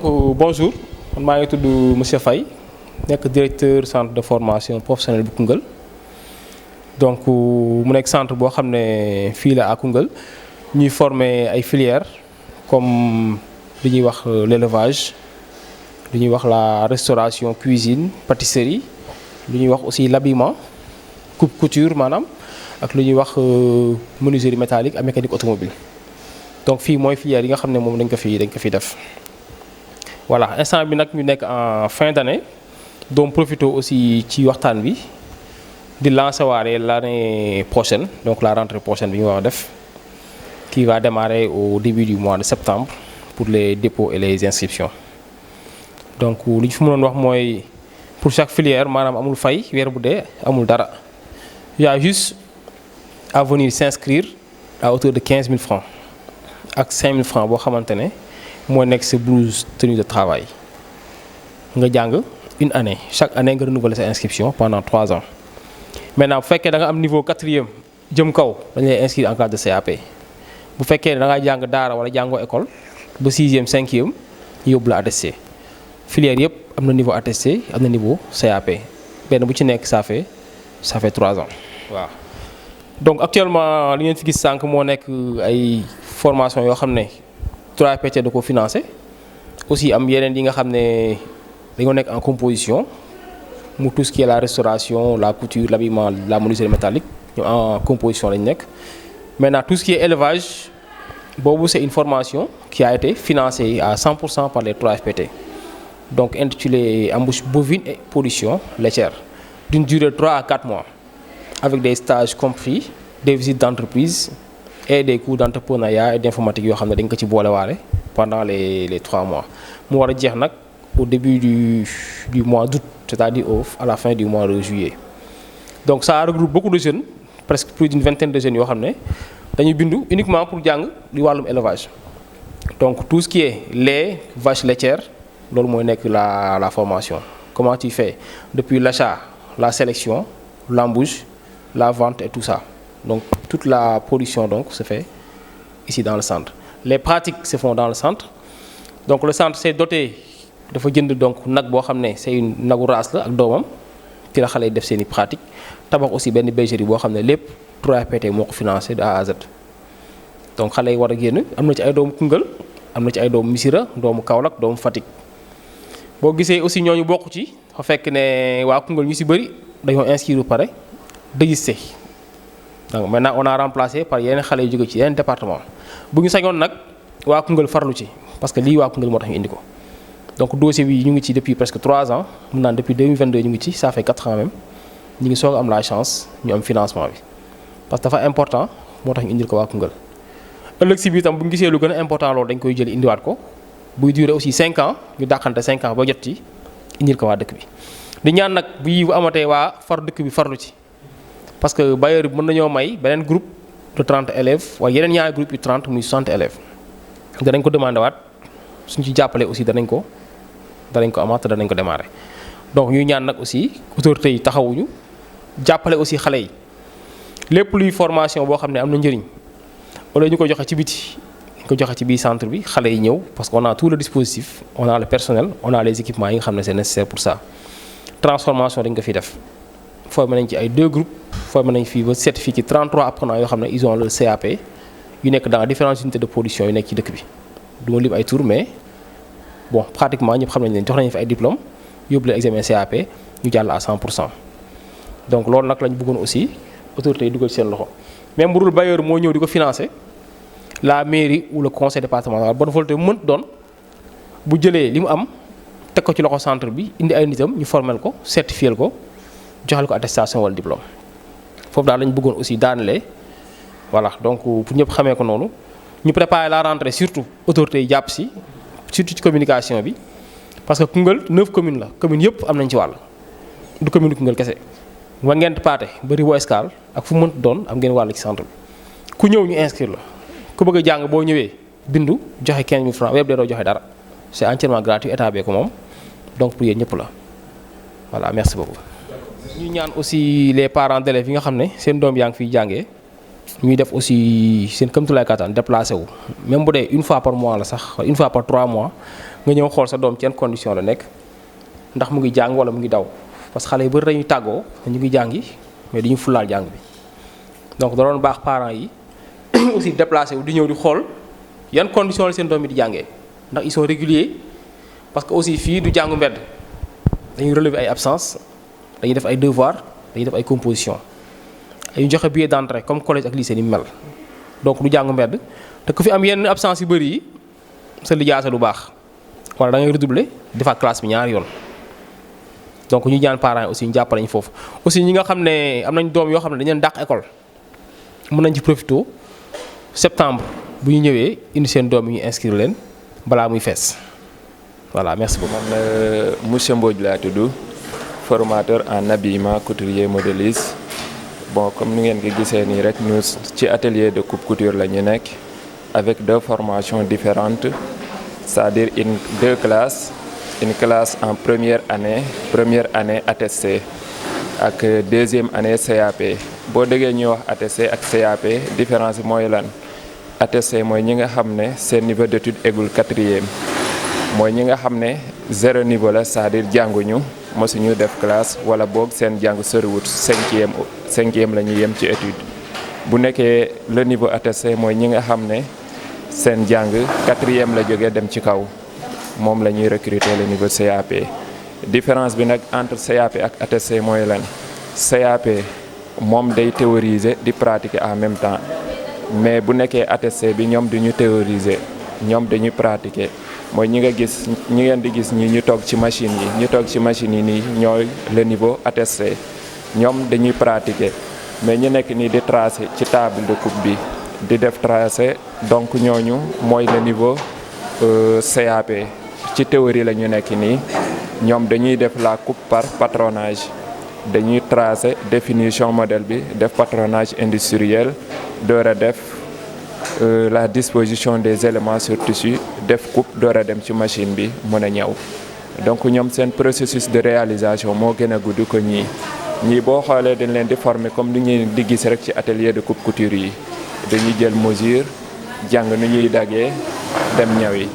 donc bonjour man maa ngi monsieur Faye nekk directeur centre de formation professionnelle bu Koungheul donc mu nekk centre boo xam ne fii la à Koungheul ñuy former ay filières comme li ñuy wax l'élevage li ñuy wax la restauration cuisine pâtisserie li ñuy wax aussi l'habillement couture maanaam ak lu ñuy wax menuiserie métallique ak mécanique automobile donc fii mooy filière yi nga xam ne moom dañ ko fi def voilà instant bi nag ñu nekk en fin d'année donc profité aussi ci waxtaan bi di lancer waare l'année prochaine donc la rentrée prochaine bi ñu war a def qui va démarrer au début du mois de septembre pour les dépôts et les inscriptions donc li ñu fi mënoon wax mooy pour chaque filière maanaam amul fay weer bu dee amul dara il y a juste à venir s'inscrire à hauteur de 15 000 francs ak 5 000 francs boo xamante ne moo nekk sa blouse tenue de travail nga jàng une année chaque année nga renouveler sa inscription pendant 3 ans maintenant bu fekkee da nga am niveau 4e jëm kaw dañu lay inscrire en classe de CAP bu fekkee ne da ngaa jàng daara wala jàngoo école ba 6e 5e yóbbu la attesté filière yëpp am na niveau attesté am na niveau CAP benn bu ci nekk ça fait 3 ans waaw. donc actuellement li ngeen fi gis sànq moo nekk ay formation yoo xam ne 3PT da ko financé aussi am yeneen yi nga xam ne dañoo nekk en composition mu tout ce qui est la restauration la couture l'habillement la menuiserie métallique ñu en composition lañu nekk. maintenant tout ce qui est élevage boobu c'est une formation qui a été financée à 100% par les 3FPT donc intitulée embauche bovine et pollution laitière d'une durée de 3 à 4 mois avec des stages compris des visites d'entreprise et des cours d'entrepreneuriat et d'informatique yoo xam ne dañ ko ci boolewaale pendant les 3 mois mu war a jeex nag au début du mois d'août c'est-à-dire à la fin du mois de juillet donc ça regroupe beaucoup de jeunes presque plus d'une vingtaine de jeunes yoo xam ne dañuy bindu uniquement pour jàng li wàllum élevage donc tout ce qui est lait vache laitière loolu mooy nekk la formation comment tu fais depuis l'achat la sélection l'embauche la vente et tout ça donc toute la production donc se fait ici dans le centre les pratiques se font dans le centre donc le centre s'est doté dafa jënd donc nag boo xam ne c'est une nagu race la ak doomam ci la xale yi def seen i pratique tabax aussi benn bergerie boo xam ne lépp 3PT moo ko financé de A à Z donc xale yi war a génn am na ci ay doomu Koungheul am na ci ay doomu Missirah doomu Kaolack doomu Fatick boo gisee aussi ñooñu bokk ci fa fekk ne waa Koungheul ñu ci bëri dañoo inscrire pare désisté donc maintenant on a remplacé par yeneen xale yu jóge ci yeneen département bu ñu sañoon nag waa Koungheul farlu ci parce que lii waa Koungheul moo tax ñu indi ko donc dossier bi ñu ngi ci depuis presque 3 ans mun naan depuis 2022 ñu ngi ci ça fait 4 ans même ñu ngi soog am la chance ñu am financement bi parce que dafa important moo tax ñu indil ko waa Koungheul ëllëg si biir tam bu ñu gisee lu gën a important loolu dañ koy jël indiwaat ko buy durer aussi 5 ans ñu dàqante 5 ans ba jot ci indil ko waa dëkk bi di ñaan nag bu amatee waa far dëkk bi farlu ci parce que bailleur bi mën nañoo may beneen groupe de 30 élèves waaye yeneen ñaari groupe yu 30 muy 60 élèves danañ ko demandé waat suñ ci jàppalee aussi danañ ko amaat te danañ ko démarrer donc ñuy ñaan nag aussi autorités yi taxawuñu jàppale aussi xale yi lépp luy formation boo xam ne am na njëriñ wala ñu ko joxe ci biti ñu ko joxe ci biir centre bi xale yi ñëw parce que on a tout le dispositif on a le personnel on a les équipements yi nga xam ne c'est nécessaire pour ça transformation dañ ko fi def formé nañ ci ay 2 groupes formé nañ fii ba certifié ci 33 apprenants yoo xam ne ils ont le CAP yu nekk dans différentes unités de production yu nekk ci dëkk bi du ma lim ay tour mais bon pratiquement ñëpp xam nañ leen jox nañu fi ay diplômes yóbbu leen examen CAP ñu jàll à 100% donc loolu nag lañ bëggoon aussi autorités yi dugal seen loxo même bu dul bailleur moo ñëw di ko financer la mairie ou le conseil départemental bonne volonté bu mënti doon bu jëlee li mu am teg ko ci loxo centre bi indi ay nitam ñu formel ko certifier ko joxal ko attestation wala diplôme foofu daal lañ bëggoon aussi daanelee voilà donc pour ñëpp xamee ko noonu ñu préparer la rentrée surtout autorités yi jàpp si surtout ci communication bi parce que Koungheul 9 communes la communes yëpp am nañ ci wàll du commune Koungheul kese wa Ngent Pathé ba Ribot Escale ak fu mu mënti doon am ngeen wàll ci centre bi ku ñëw ñu inscrire la ku bëgg a jàng boo ñëwee bindu joxe 15 000 francs web de doo joxe dara c'est entièrement gratuit état bee ko moom donc pour yéen ñëpp la voilà merci beaucoup. ñu ñaan aussi les parents d'élèves yi nga xam ne seen doom yaa ngi fiy jàngee ñuy def aussi seen këmtulaay kattan déplacé wu même bu dee une fois par mois la sax une fois par 3 mois nga ñëw xool sa doom ci yan condition la nekk ndax mu ngi jàng wala mu ngi daw parce que xale yu bëri dañuy tàggoo ñu ngi jàngi mais dañuy fulaal jàng bi donc da doon baax parents yi aussi déplacé wu di ñëw di xool yan condition la seen doom yi di jàngee ndax ils sont réguliers parce que aussi fii du jàngu mbedd dañuy relever ay absence dañuy def ay devoirs dañuy def ay composition ay joxe billet d'entrée comme collège ak lycée ni mel donc du jàngu mbedd te ku fi am yenn absence yu bëri yi sa lijaasa du baax wala da ngay redoubler defaat classe bi ñaari yoon donc ñu ñaan parents yi aussi ñu jàppale ñu foofu aussi ñi nga xam ne am nañ doom yoo xam ne dañu leen dàq école mën nañ ci profité septembre bu ñu ñëwee indi seen doom yi ñu inscrire leen balaa muy fees voilà merci beaucoup. man monsieur Mbodj laa tudd formateur en habillement couturier modéliste bon comme ni ngeen ko gisee nii rek ñu ci atelier de coupe couture la ñu nekk avec 2 formations différentes c'est-à-dire deux classes. Une classe en première année attestée ak deuxième année CAP boo déggee ñuy wax attesté ak CAP différence bi mooy lan attesté mooy ñi nga xam ne seen niveau d'étude égul 4e mooy ñi nga xam ne 0 niveau la c'est-à-dire jànguñu mosuñu def classe wala boog seen jàng soriwut 5e la ñuy yem ci étude bu nekkee le niveau attesté mooy ñi nga xam ne seen jàng 4e la jógee dem ci kaw moom la ñuy recruter le niveau CAP différence bi nag entre CAP ak attesté mooy lan CAP moom day théoriser di pratiquer en même temps mais bu nekkee attesté bi ñoom duñu théoriser ñoom dañuy pratiquer mooy ñi ngeen di gis ñi ñu toog ci machine yi nii ñooy le niveau attesté ñoom dañuy pratiquer mais ñu nekk nii di tracer ci table de coupe bi di def tracer donc ñooñu mooy le niveau CAP ci théorie la ñu nekk nii ñoom dañuy def la coupe par patronage dañuy tracer définition modèle bi def patronage industriel door a def la disposition des éléments sur tissu def coupe door a dem ci machine bi mën a ñëw donc ñoom seen processus de réalisation moo gën a gudd ko ñii boo xoolee dañ leen di former comme ni ñuy di gis rek ci atelier de coupe couture yi dañuy jël mesure jàng nu ñuy daggee dem ñaw yi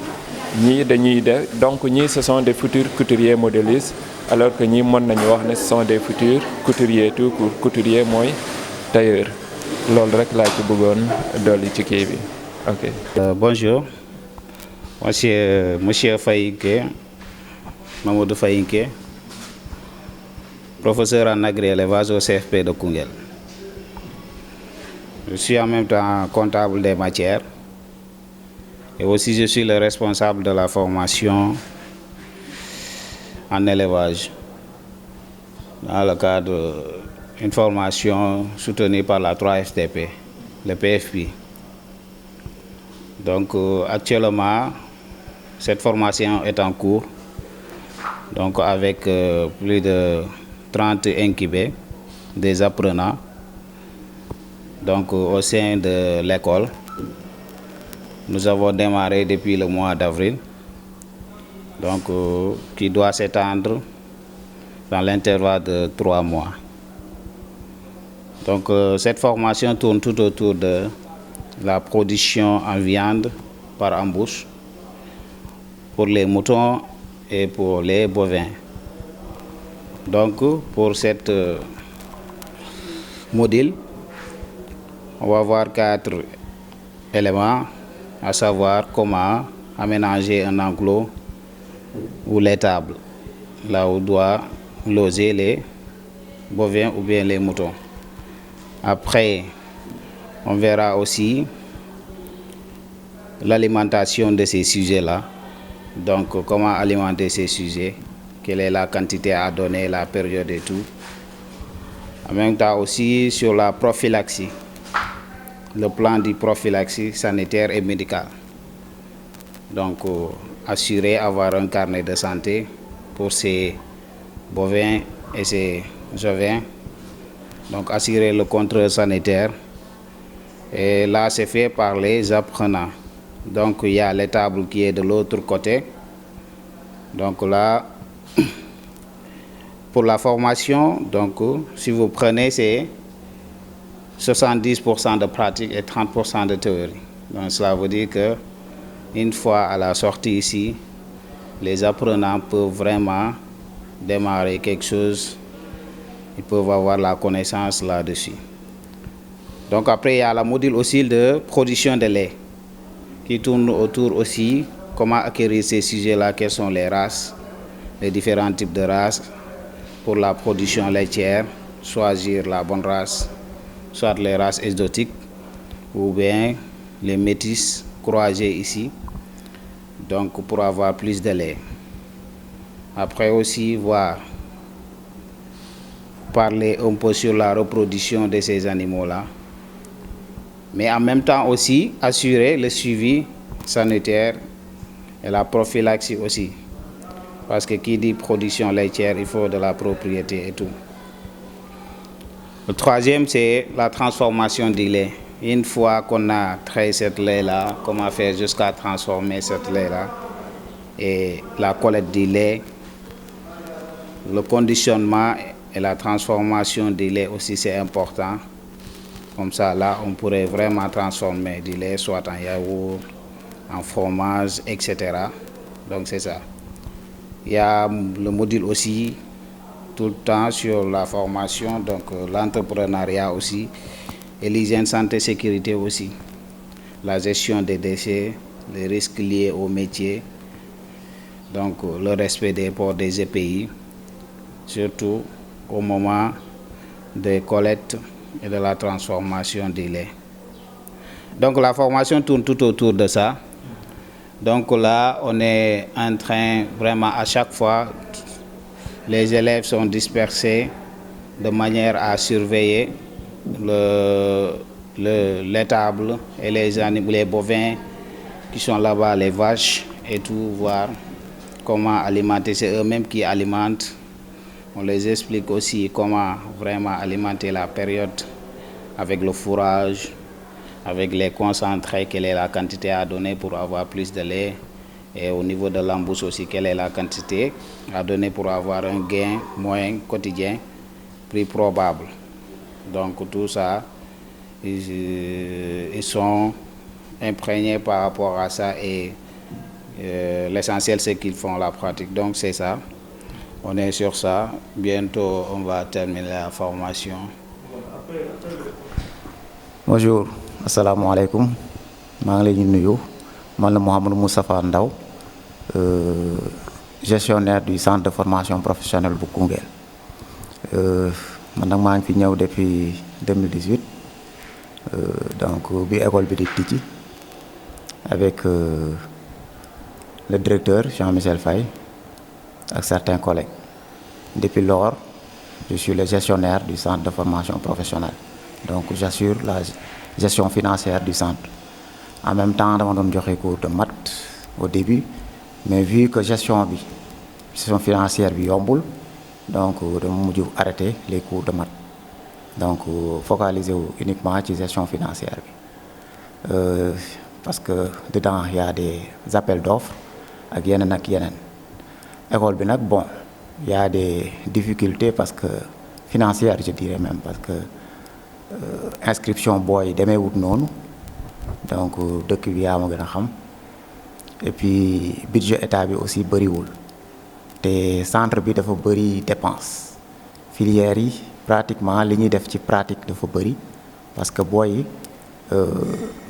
ñii dañuy def donc ñii ce sont des futurs couturiers modélistes alors que ñii mën nañu wax ne ce sont des futurs couturiers tout court couturier mooy tailleur loolu rek laa ci bëggoon dolli ci kii bi ok. Bonjour, monsieur Fayinké, Mamadou Fayinké, professeur en agri-élevage au CFP de Koungheul. Je suis en même temps comptable des matières et aussi je suis le responsable de la formation en élevage dans le cadre d'une formation soutenue par la 3FTP, le PFP. Donc actuellement, cette formation est en cours, donc avec plus de 30 incubés, des apprenants, donc au sein de l'école. Nous avons démarré depuis le mois d'avril, donc qui doit s'étendre dans l'intervalle de 3 mois. Donc cette formation tourne tout autour de la production en viande par embouche pour les moutons et pour les bovins. Donc pour cette module, on va voir 4 éléments, à savoir comment aménager un enclos ou l'étable, là où doit loger les bovins ou bien les moutons. Après, on verra aussi l'alimentation de ces sujets-là. Donc, comment alimenter ces sujets, quelle est la quantité à donner, la période et tout. En même temps aussi sur la prophylaxie, le plan de prophylaxie sanitaire et médicale. Donc, assurer avoir un carnet de santé pour ces bovins et ces ovins. Donc, assurer le contrôle sanitaire. Et là, c'est fait par les apprenants. Donc, il y a l'étable qui est de l'autre côté. Donc là, pour la formation, donc, si vous prenez, c'est 70% de pratique et 30% de théorie. Donc cela veut dire que une fois à la sortie ici, les apprenants peuvent vraiment démarrer quelque chose, ils peuvent avoir la connaissance là-dessus. Donc après, il y a la module aussi de production de lait qui tourne autour aussi comment acquérir ces sujets-là, quelles sont les races, les différents types de races pour la production laitière, choisir la bonne race, soit les races exotiques ou bien les métis croisés ici, donc pour avoir plus de lait. Après aussi parler un peu sur la reproduction de ces animaux-là, mais en même temps aussi assurer le suivi sanitaire et la prophylaxie aussi. Parce que qui dit production laitière, il faut de la propriété et tout. Le troisième, c'est la transformation du lait. Une fois qu'on a traité cette lait-là, comment faire jusqu'à transformer cette lait-là et la collecte du lait, le conditionnement et la transformation du lait aussi, c'est important. Comme ça, là, on pourrait vraiment transformer du lait, soit en yaourt, en fromage, etc. Donc, c'est ça. Il y a le module aussi, tout le temps sur la formation, donc l'entrepreneuriat aussi, et l'hygiène, santé, sécurité aussi. La gestion des déchets, les risques liés au métier, donc le respect des ports des EPI, surtout au moment des collectes et de la transformation du lait. Donc la formation tourne tout autour de ça. Donc là, on est en train vraiment à chaque fois, les élèves sont dispersés de manière à surveiller l'étable et les animaux, les bovins qui sont là-bas, les vaches et tout, voir comment alimenter. C'est eux-mêmes qui alimentent. On les explique aussi comment vraiment alimenter la période avec le fourrage, avec les concentrés, quelle est la quantité à donner pour avoir plus de lait. Et au niveau de l'embouche aussi, quelle est la quantité à donner pour avoir un gain moyen quotidien plus probable. Donc tout ça, ils sont imprégnés par rapport à ça et l'essentiel c'est qu'ils font la pratique. Donc c'est ça, on est sur ça. Bientôt on va terminer la formation. Bonjour, assalamu alaikum. Je suis Mohamed Moustapha Ndaw, gestionnaire du centre de formation professionnelle bu Koungheul. Je suis venu depuis 2018, donc bi école bi di tijji avec le directeur Jean-Michel Faye et certains collègues. Depuis lors, je suis le gestionnaire du centre de formation professionnelle. Donc j'assure la gestion financière du centre. En même temps, je donne des cours de maths au début, mais vu que gestion financière est yombul, donc je arrêter les cours de maths. Donc focaliser uniquement sur la gestion financière. Parce que dedans, il y a des appels d'offres ak yenen ak yenen. École bi nak bon, il y a des difficultés parce que financières, je dirais même, parce que inscription boy demeewut noonu. Donc dëkk bi yaa ma gën a xam. Et puis budget état bi aussi bëriwul. Te centre bi dafa bëri dépense. Filières yi pratiquement li ñuy def ci pratique dafa bëri parce que boy yi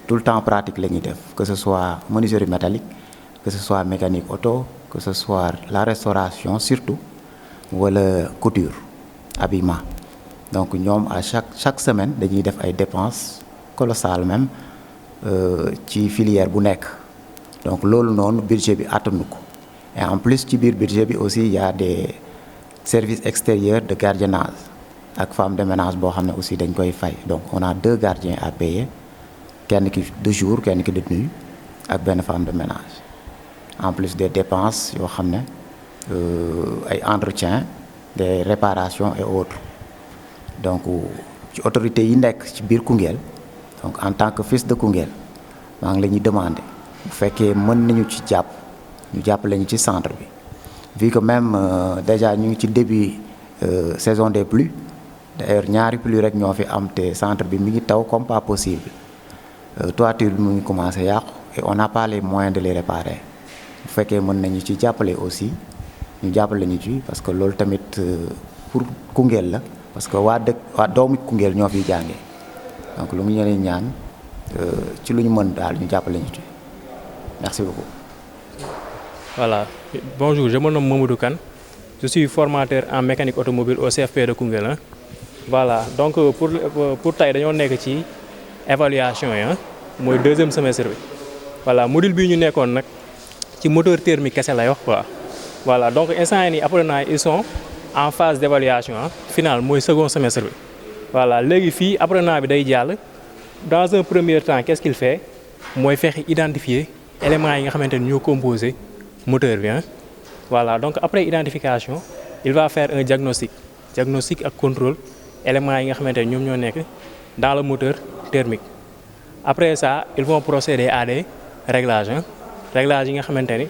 tout le temps pratique la ñuy def, que ce soit menuiserie métallique, que ce soit mécanique auto, que ce soit la restauration surtout wala couture, habillement. Donc ñoom à chaque semaine dañuy def ay dépenses colossales même ci filière bu nekk. Donc loolu noonu budget bi attanu ko. Et en plus ci biir budget bi aussi il y a des services extérieurs de gardiennage ak femme de ménage boo xam ne aussi dañ koy fay. Donc on a 2 gardiens à payer, kenn ki de jour kenn ki de nuit ak benn femme de ménage. En plus des dépenses yoo xam ne ay entretien, des réparations et autres. Donc ci autorités yi nekk ci biir Koungheul, donc en tant que fils de Koungheul maa ngi la ñuy demander bu fekkee mën nañu ci jàpp ñu jàppale ñu ci centre bi. Vu que même déjà ñu ngi ci début saison des pluies, d'ailleurs ñaari pluie rek ñoo fi am te centre bi mi ngi taw comme pas possible toiture bi mu ngi commencé yàqu et on n'a pas les moyens de les réparer bu fekkee mën nañu ci jàppale aussi ñu jàppale ñu ci parce que loolu tamit pour Koungheul la parce que waa doomu Koungheul ñoo fiy jàngee donc lu mu ñeneen ñaan ci lu ñu mën daal ñu jàppale ñu ci merci beaucoup. Voilà, bonjour, je me nomme Mamadou Kane, je suis formateur en mécanique automobile au CFP de Koungheul. Hein. Voilà, donc pour tey dañoo nekk ci évaluation yi mooy deuxième semestre bi voilà module bii ñu nekkoon nag ci moteur thermique kese lay wax quoi. Voilà donc instant yii nii apprenants ils sont en phase d' évaluation finale mooy second semestre bi voilà léegi fii apprenant bi day jàll dans un premier temps qu'est-ce qu'il fait mooy fexe identifier éléments yi nga xamante ni ñoo composé moteur bi voilà donc après identification il va faire un diagnostic ak contrôle éléments yi nga xamante ni ñoom ñoo nekk dans le moteur thermique. Après ça ils vont procéder à des réglages réglages yi nga xamante ni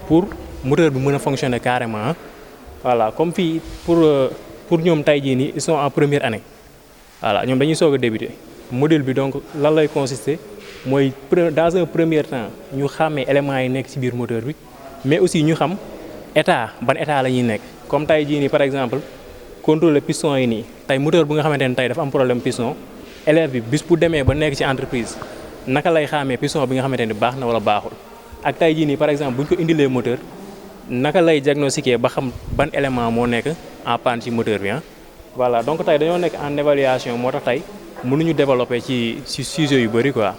pour moteur bi mën a fonctionner carrément voilà comme fii pour ñoom tey jii nii ils sont en première année voilà ñoom dañuy soog a débuter module bi donc lan lay consister mooy dans un premier temps ñu xàmmee éléments yi nekk ci biir moteur bi mais aussi ñu xam ban état la ñuy nekk comme tey jii nii par exemple contrôler piston yi nii tey moteur bu nga xamante ne tey dafa am problème piston élève bi bis bu demee ba nekk ci entreprise naka lay xàmmee piston bi nga xamante ne baax na wala baaxul ak tey jii nii par exemple bu ñu ko indilee moteur naka lay diagnostiquer ba xam ban élément moo nekk en panne ci moteur bi voilà donc tey dañoo nekk en évaluation moo tax tey mënuñu développer ci sujet yu bëri quoi.